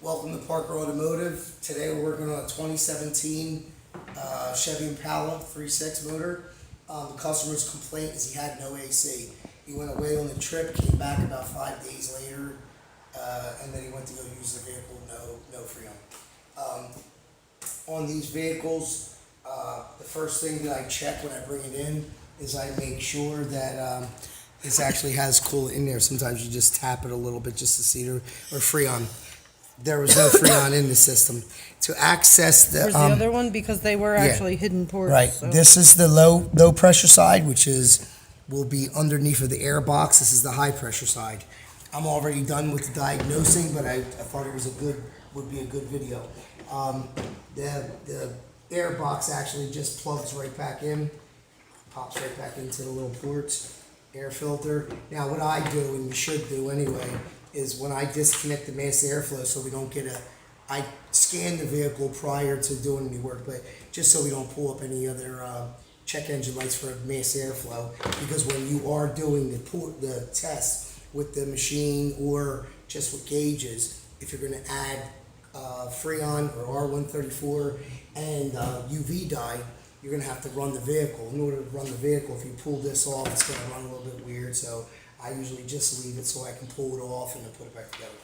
Welcome to Parker Automotive. Today we're working on a 2017 Chevy Impala 3.6 motor. The customer's complaint is he had no AC. He went away on the trip, came back about 5 days later, and then he went to go use the vehicle, no freon. On these vehicles, the first thing that I check when I bring it in is I make sure that this actually has coolant in there. Sometimes you just tap it a little bit just to see or freon. There was no freon in the system. To access the Where's the other one? Because they were actually hidden ports. right. So. This is the low pressure side, which will be underneath of the air box. This is the high pressure side. I'm already done with the diagnosing, but I thought it was would be a good video. The air box actually just plugs right back in, pops right back into the little ports, air filter. Now what I do, and you should do anyway, is when I disconnect the mass airflow so we don't get I scan the vehicle prior to doing any work, but just so we don't pull up any other check engine lights for mass airflow, because when you are doing the test with the machine or just with gauges, if you're going to add Freon or R134 and UV dye, you're going to have to run the vehicle. In order to run the vehicle, if you pull this off, it's going to run a little bit weird, so I usually just leave it so I can pull it off and then put it back together.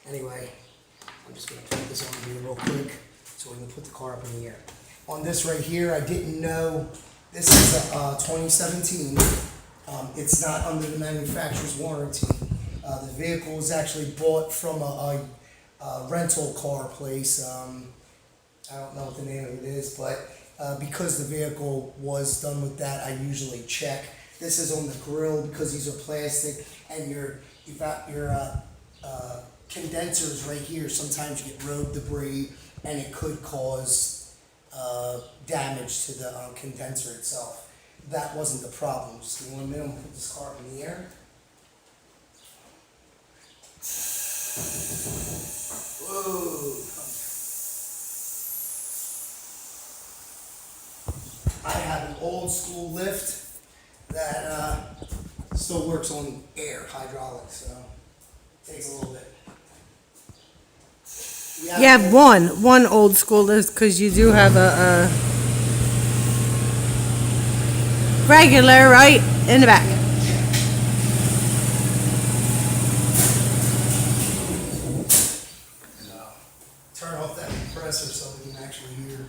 Anyway, I'm just going to put this on here real quick so we can put the car up in the air. On this right here, I didn't know, this is a 2017. It's not under the manufacturer's warranty. The vehicle was actually bought from a rental car place. I don't know what the name of it is, but because the vehicle was done with that, I usually check. This is on the grill because these are plastic, and you've got your condensers right here. Sometimes you get road debris, and it could cause damage to the condenser itself. That wasn't the problem. Just give me 1 minute, I'm gonna put this car up in the air. Whoa. I have an old school lift that still works on air, hydraulics, so it takes a little bit. You have one old school list because you do have a regular right in the back. Turn off that compressor so we can actually hear.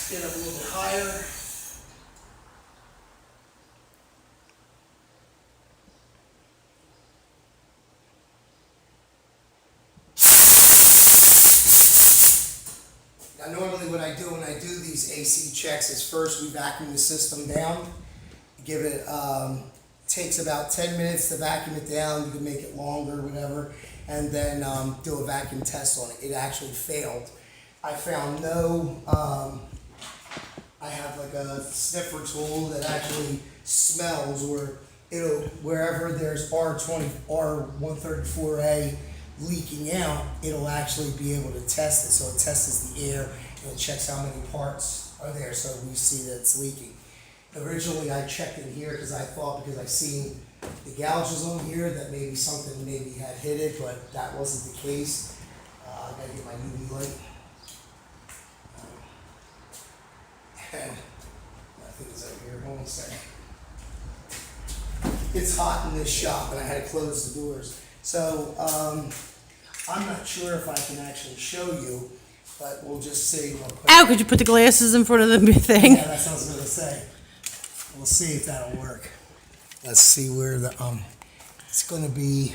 Get up a little bit higher. Now normally what I do when I do these AC checks is first we vacuum the system down. Give it, takes about 10 minutes to vacuum it down. You can make it longer, whatever, and then do a vacuum test on it. It actually failed. I found I have like a sniffer tool that actually smells, or wherever there's R134A leaking out, it'll actually be able to test it. So it tests the air and it checks how many parts are there, so we see that it's leaking. Originally I checked in here because I thought, because I seen the gouges on here, that maybe something had hit it, but that wasn't the case. I gotta get my UV light. I think it's over here. Hold on a second. It's hot in this shop, and I had to close the doors. So I'm not sure if I can actually show you, but we'll just see real quick. Ow! Could you put the glasses in front of the thing? Yeah, that's what I was gonna say. We'll see if that'll work. Let's see where the it's gonna be.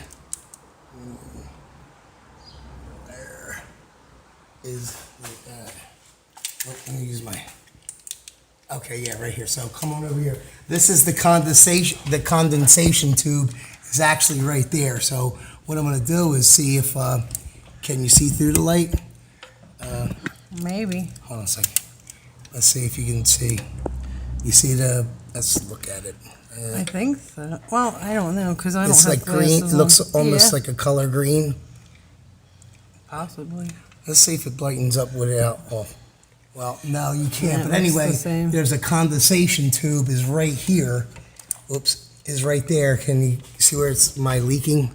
There is. Let me use my. Okay, yeah, right here. So come on over here. This is the condensation. The condensation tube is actually right there. So what I'm going to do is see if can you see through the light? Maybe. Hold on a second. Let's see if you can see. You see the? Let's look at it. I think so. Well, I don't know because I don't It's have like green. It glasses looks on. almost Yeah, like a color green. possibly. Let's see if it lightens up without off. Well, no, you can't. Yeah, it But looks anyway, the same. there's a condensation tube is right here. Oops, is right there. Can you see where it's my leaking?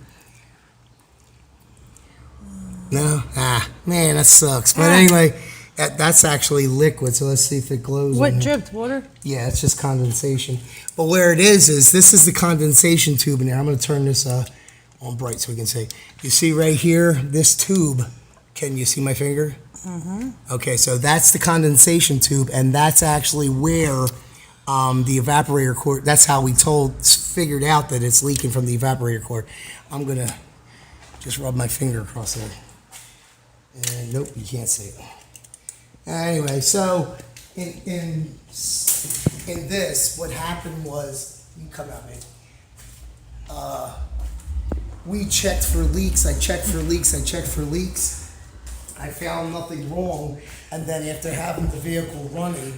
No? Ah, man, that sucks. But anyway, that's actually liquid, so let's see if it glows. What on here. dripped? Water? Yeah, it's just condensation. But where it is this is the condensation tube in there. I'm going to turn this on bright so we can see. You see right here, this tube. Can you see my finger? Mm-hmm. Okay, so that's the condensation tube, and that's actually where the evaporator cord, that's how we figured out that it's leaking from the evaporator cord. I'm going to just rub my finger across there. And nope, you can't see it. Anyway, so in this, what happened was, you come out, man. We checked for leaks. I checked for leaks. I found nothing wrong, and then after having the vehicle running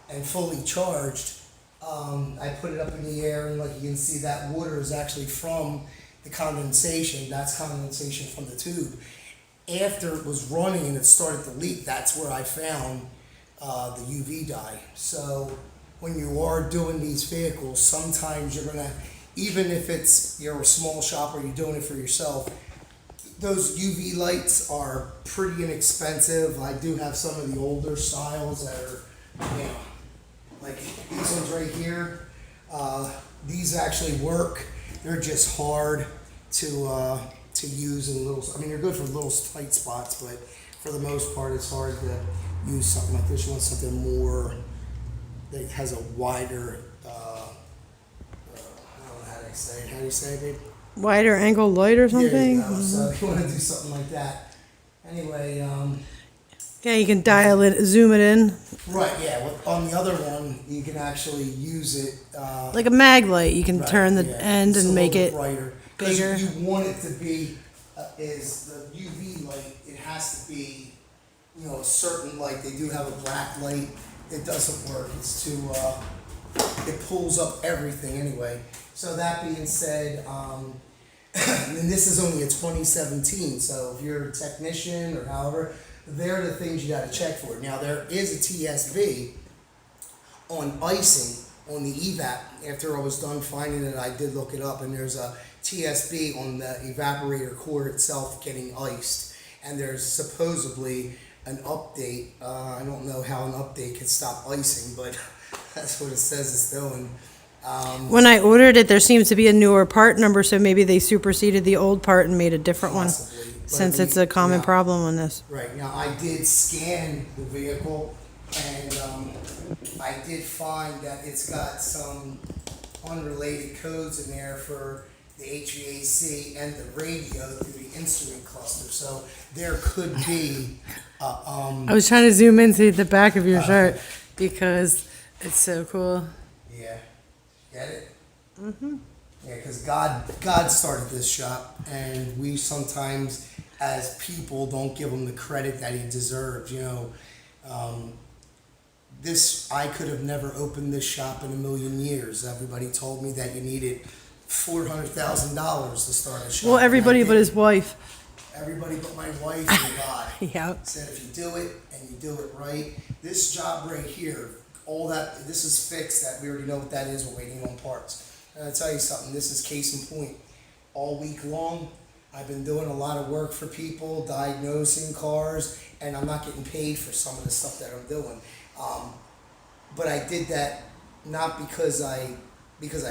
and fully charged, I put it up in the air, and like you can see, that water is actually from the condensation. That's condensation from the tube. After it was running and it started to leak, that's where I found the UV dye. So when you are doing these vehicles, sometimes you're gonna, even if you're a small shop or you're doing it for yourself, those UV lights are pretty inexpensive. I do have some of the older styles that are, like these ones right here. These actually work. They're just hard to use in little, I mean, they're good for little tight spots, but for the most part, it's hard to use something like this. You want something more that has a wider, I don't know how to say it. How do you say it, babe? Wider angle light or something? There you go. So if you want to do something like that. Anyway, Yeah, you can dial it, zoom it in. right, yeah. On the other one, you can actually use it. Like a mag light, you can Right, turn the yeah. end It's a and make little it bit brighter. 'Cause bigger. you want it to be, is the UV light, it has to be, a certain light. They do have a black light. It doesn't work. It's too, it pulls up everything anyway. So that being said, and this is only a 2017, so if you're a technician or however, they're the things you gotta check for. Now, there is a TSV on icing on the evap. After I was done finding it, I did look it up, and there's a TSV on the evaporator core itself getting iced. And there's supposedly an update. I don't know how an update can stop icing, but that's what it says it's doing. When I ordered it, there seems to be a newer part number, so maybe they superseded the old part and made a different one. Possibly. But Since it's a common now- problem on this. Right, now I did scan the vehicle, and I did find that it's got some unrelated codes in there for the HVAC and the radio through the instrument cluster, so there could be, I was trying to zoom into the back of your shirt because it's so cool. yeah, get it? Mm-hmm. Yeah, because God started this shop, and we sometimes, as people, don't give him the credit that he deserves. I could have never opened this shop in a million years. Everybody told me that you needed $400,000 to start a shop. Well, and I everybody but didn't. his wife. Everybody but my wife and God. Yeah. Said if you do it and you do it right, this job right here, all that, this is fixed, that we already know what that is, we're waiting on parts. And I'll tell you something, this is case in point. All week long, I've been doing a lot of work for people, diagnosing cars, and I'm not getting paid for some of the stuff that I'm doing. But I did that not because I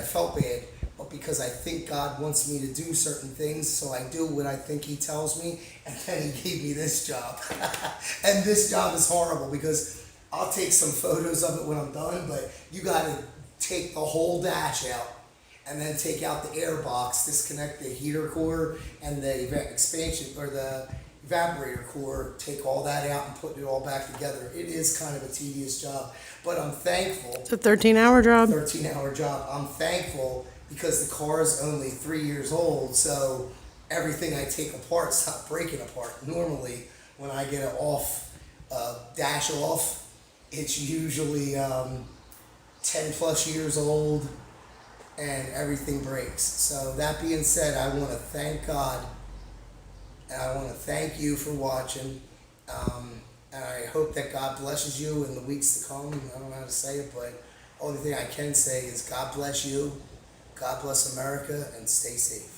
felt bad, but because I think God wants me to do certain things, so I do what I think He tells me, and then He gave me this job. And this job is horrible because I'll take some photos of it when I'm done, but you gotta take the whole dash out and then take out the air box, disconnect the heater core and the expansion or the evaporator core, take all that out and put it all back together. It is kind of a tedious job, but I'm thankful. It's a 13-hour job. 13-hour job. I'm thankful because the car is only 3 years old, so everything I take apart is not breaking apart. Normally, when I get it off, dash off, it's usually 10 plus years old and everything breaks. So that being said, I want to thank God, and I want to thank you for watching. And I hope that God blesses you in the weeks to come. I don't know how to say it, but only thing I can say is God bless you, God bless America, and stay safe.